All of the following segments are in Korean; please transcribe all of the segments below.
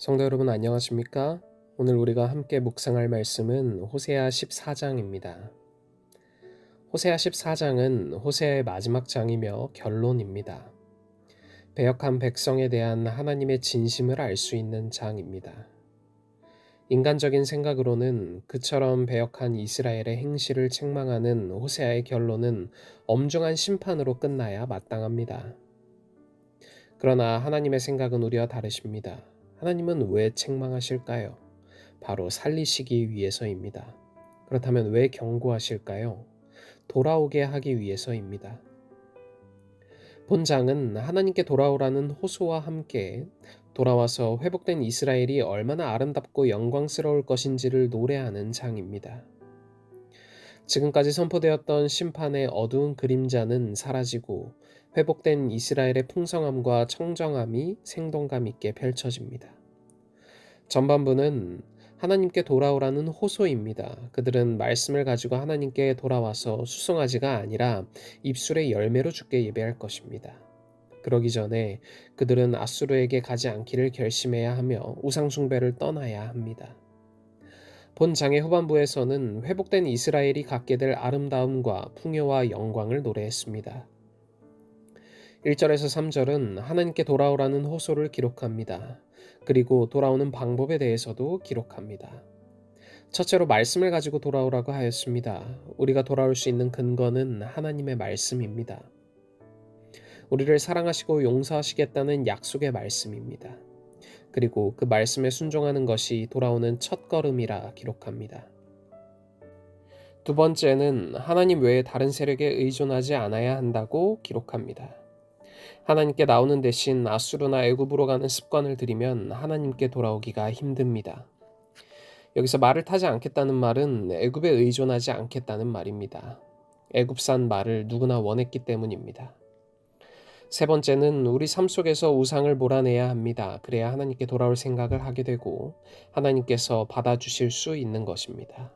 성도 여러분 안녕하십니까? 오늘 우리가 함께 묵상할 말씀은 호세아 14장입니다. 호세아 14장은 호세아의 마지막 장이며 결론입니다. 배역한 백성에 대한 하나님의 진심을 알 수 있는 장입니다. 인간적인 생각으로는 그처럼 배역한 이스라엘의 행실을 책망하는 호세아의 결론은 엄중한 심판으로 끝나야 마땅합니다. 그러나 하나님의 생각은 우리와 다르십니다. 하나님은 왜 책망하실까요? 바로 살리시기 위해서입니다. 그렇다면 왜 경고하실까요? 돌아오게 하기 위해서입니다. 본장은 하나님께 돌아오라는 호소와 함께 돌아와서 회복된 이스라엘이 얼마나 아름답고 영광스러울 것인지를 노래하는 장입니다. 지금까지 선포되었던 심판의 어두운 그림자는 사라지고 회복된 이스라엘의 풍성함과 청정함이 생동감 있게 펼쳐집니다. 전반부는 하나님께 돌아오라는 호소입니다. 그들은 말씀을 가지고 하나님께 돌아와서 수송아지가 아니라 입술의 열매로 주께 예배할 것입니다. 그러기 전에 그들은 아수르에게 가지 않기를 결심해야 하며 우상숭배를 떠나야 합니다. 본 장의 후반부에서는 회복된 이스라엘이 갖게 될 아름다움과 풍요와 영광을 노래했습니다. 1절에서 3절은 하나님께 돌아오라는 호소를 기록합니다. 그리고 돌아오는 방법에 대해서도 기록합니다. 첫째로 말씀을 가지고 돌아오라고 하였습니다. 우리가 돌아올 수 있는 근거는 하나님의 말씀입니다. 우리를 사랑하시고 용서하시겠다는 약속의 말씀입니다. 그리고 그 말씀에 순종하는 것이 돌아오는 첫걸음이라 기록합니다. 두 번째는 하나님 외에 다른 세력에 의존하지 않아야 한다고 기록합니다. 하나님께 나오는 대신 아수르나 애굽으로 가는 습관을 들이면 하나님께 돌아오기가 힘듭니다. 여기서 말을 타지 않겠다는 말은 애굽에 의존하지 않겠다는 말입니다. 애굽산 말을 누구나 원했기 때문입니다. 세 번째는 우리 삶 속에서 우상을 몰아내야 합니다. 그래야 하나님께 돌아올 생각을 하게 되고 하나님께서 받아주실 수 있는 것입니다.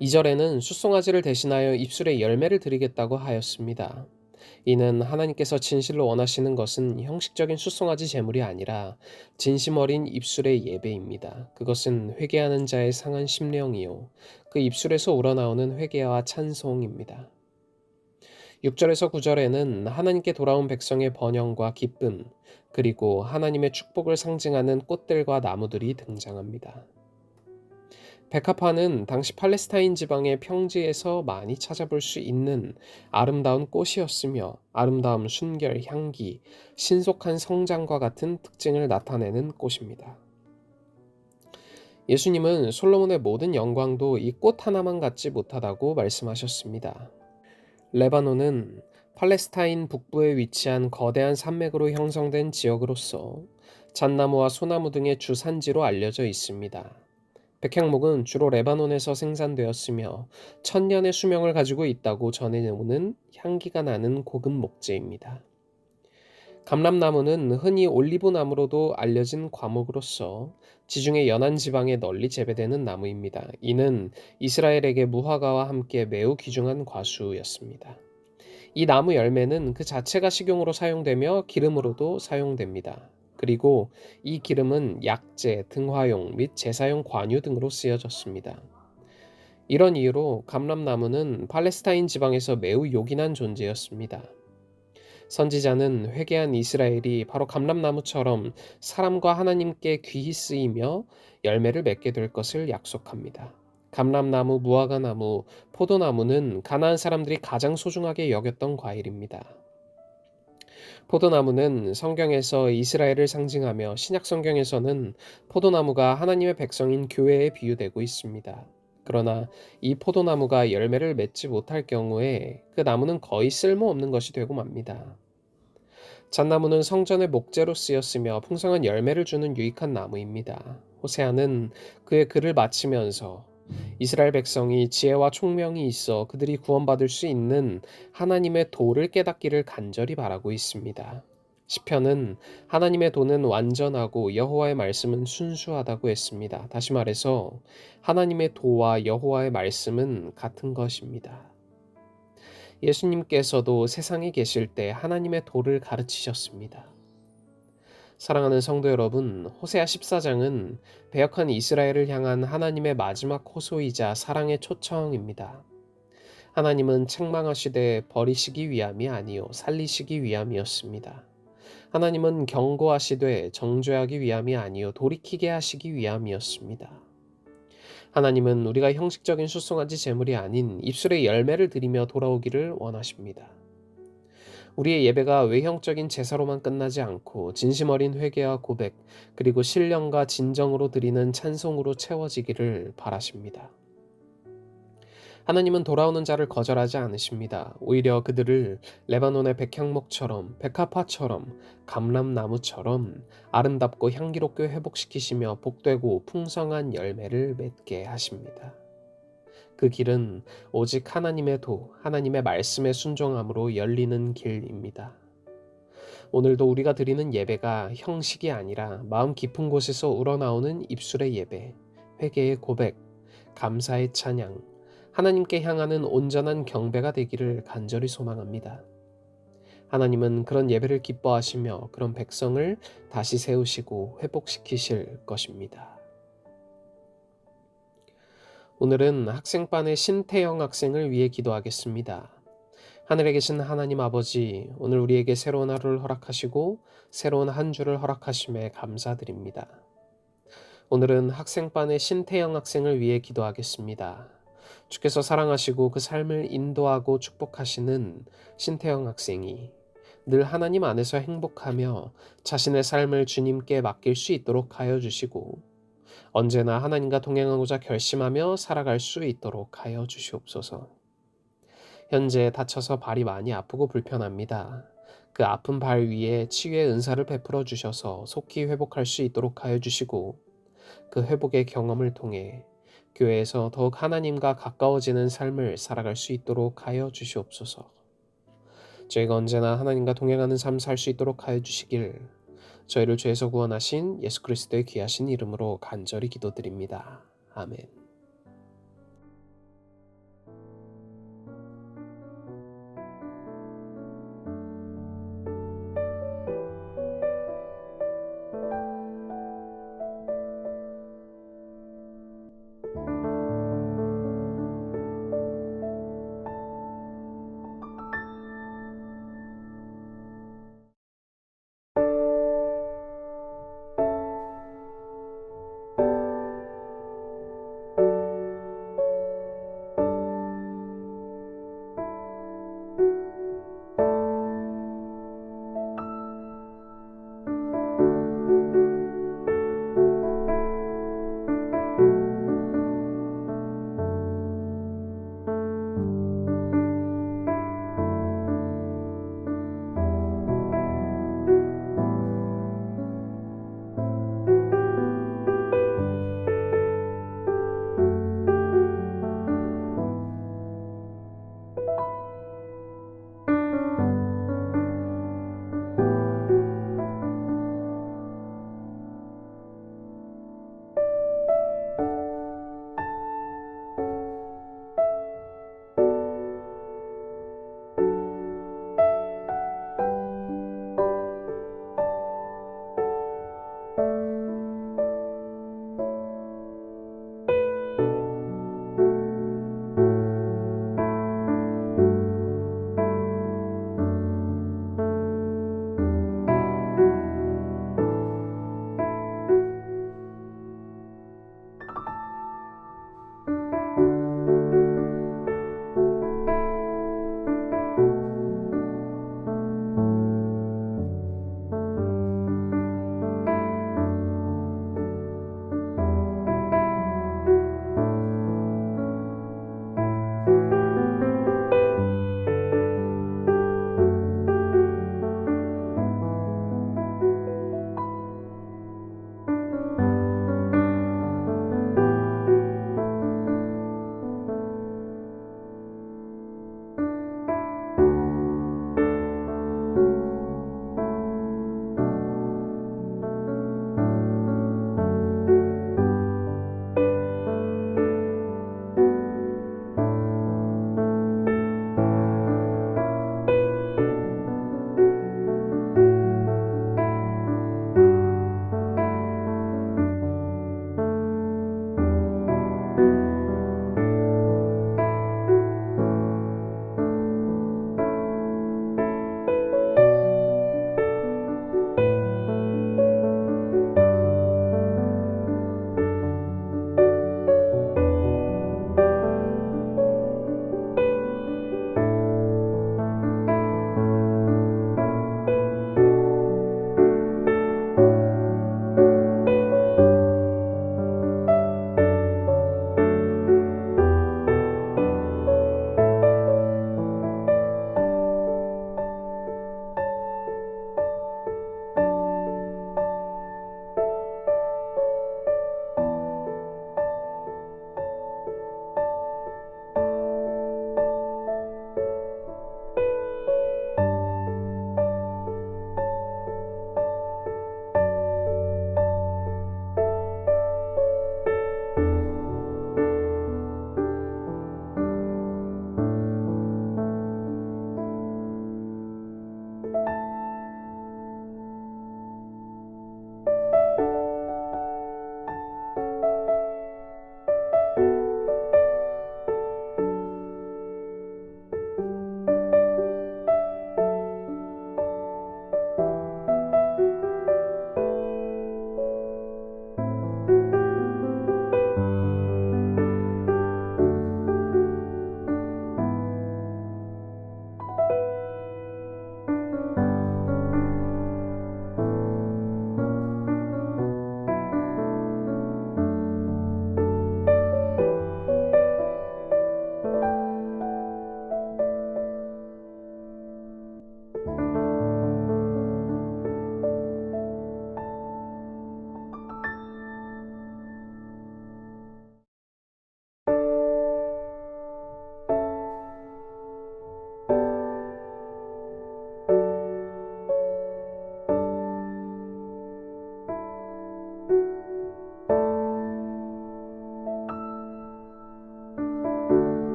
2절에는 숫송아지를 대신하여 입술에 열매를 드리겠다고 하였습니다. 이는 하나님께서 진실로 원하시는 것은 형식적인 숫송아지 제물이 아니라 진심 어린 입술의 예배입니다. 그것은 회개하는 자의 상한 심령이요 그 입술에서 우러나오는 회개와 찬송입니다. 6절에서 9절에는 하나님께 돌아온 백성의 번영과 기쁨, 그리고 하나님의 축복을 상징하는 꽃들과 나무들이 등장합니다. 백합화는 당시 팔레스타인 지방의 평지에서 많이 찾아볼 수 있는 아름다운 꽃이었으며 아름다움, 순결, 향기, 신속한 성장과 같은 특징을 나타내는 꽃입니다. 예수님은 솔로몬의 모든 영광도 이 꽃 하나만 갖지 못하다고 말씀하셨습니다. 레바논은 팔레스타인 북부에 위치한 거대한 산맥으로 형성된 지역으로서 잣나무와 소나무 등의 주산지로 알려져 있습니다. 백향목은 주로 레바논에서 생산되었으며 천년의 수명을 가지고 있다고 전해오는 향기가 나는 고급 목재입니다. 감람나무는 흔히 올리브나무로도 알려진 과목으로서 지중해 연안 지방에 널리 재배되는 나무입니다. 이는 이스라엘에게 무화과와 함께 매우 귀중한 과수였습니다. 이 나무 열매는 그 자체가 식용으로 사용되며 기름으로도 사용됩니다. 그리고 이 기름은 약재, 등화용 및 제사용 관유 등으로 쓰여졌습니다. 이런 이유로 감람나무는 팔레스타인 지방에서 매우 요긴한 존재였습니다. 선지자는 회개한 이스라엘이 바로 감람나무처럼 사람과 하나님께 귀히 쓰이며 열매를 맺게 될 것을 약속합니다. 감람나무, 무화과나무, 포도나무는 가나안 사람들이 가장 소중하게 여겼던 과일입니다. 포도나무는 성경에서 이스라엘을 상징하며 신약 성경에서는 포도나무가 하나님의 백성인 교회에 비유되고 있습니다. 그러나 이 포도나무가 열매를 맺지 못할 경우에 그 나무는 거의 쓸모없는 것이 되고 맙니다. 잣나무는 성전의 목재로 쓰였으며 풍성한 열매를 주는 유익한 나무입니다. 호세아는 그의 글을 마치면서 이스라엘 백성이 지혜와 총명이 있어 그들이 구원받을 수 있는 하나님의 도를 깨닫기를 간절히 바라고 있습니다. 시편은 하나님의 도는 완전하고 여호와의 말씀은 순수하다고 했습니다. 다시 말해서 하나님의 도와 여호와의 말씀은 같은 것입니다. 예수님께서도 세상에 계실 때 하나님의 도를 가르치셨습니다. 사랑하는 성도 여러분, 호세아 14장은 배역한 이스라엘을 향한 하나님의 마지막 호소이자 사랑의 초청입니다. 하나님은 책망하시되 버리시기 위함이 아니요 살리시기 위함이었습니다. 하나님은 경고하시되 정죄하기 위함이 아니요 돌이키게 하시기 위함이었습니다. 하나님은 우리가 형식적인 수송아지 제물이 아닌 입술의 열매를 드리며 돌아오기를 원하십니다. 우리의 예배가 외형적인 제사로만 끝나지 않고 진심 어린 회개와 고백, 그리고 신령과 진정으로 드리는 찬송으로 채워지기를 바라십니다. 하나님은 돌아오는 자를 거절하지 않으십니다. 오히려 그들을 레바논의 백향목처럼, 백합화처럼, 감람나무처럼 아름답고 향기롭게 회복시키시며 복되고 풍성한 열매를 맺게 하십니다. 그 길은 오직 하나님의 도, 하나님의 말씀에 순종함으로 열리는 길입니다. 오늘도 우리가 드리는 예배가 형식이 아니라 마음 깊은 곳에서 우러나오는 입술의 예배, 회개의 고백, 감사의 찬양, 하나님께 향하는 온전한 경배가 되기를 간절히 소망합니다. 하나님은 그런 예배를 기뻐하시며 그런 백성을 다시 세우시고 회복시키실 것입니다. 오늘은 학생반의 신태영 학생을 위해 기도하겠습니다. 하늘에 계신 하나님 아버지, 오늘 우리에게 새로운 하루를 허락하시고 새로운 한 주를 허락하심에 감사드립니다. 오늘은 학생반의 신태영 학생을 위해 기도하겠습니다. 주께서 사랑하시고 그 삶을 인도하고 축복하시는 신태영 학생이 늘 하나님 안에서 행복하며 자신의 삶을 주님께 맡길 수 있도록 하여 주시고 언제나 하나님과 동행하고자 결심하며 살아갈 수 있도록 하여 주시옵소서. 현재 다쳐서 발이 많이 아프고 불편합니다. 그 아픈 발 위에 치유의 은사를 베풀어 주셔서 속히 회복할 수 있도록 하여 주시고 그 회복의 경험을 통해 교회에서 더욱 하나님과 가까워지는 삶을 살아갈 수 있도록 하여 주시옵소서. 저희가 언제나 하나님과 동행하는 삶 살 수 있도록 하여 주시길 저희를 죄에서 구원하신 예수 그리스도의 귀하신 이름으로 간절히 기도드립니다. 아멘.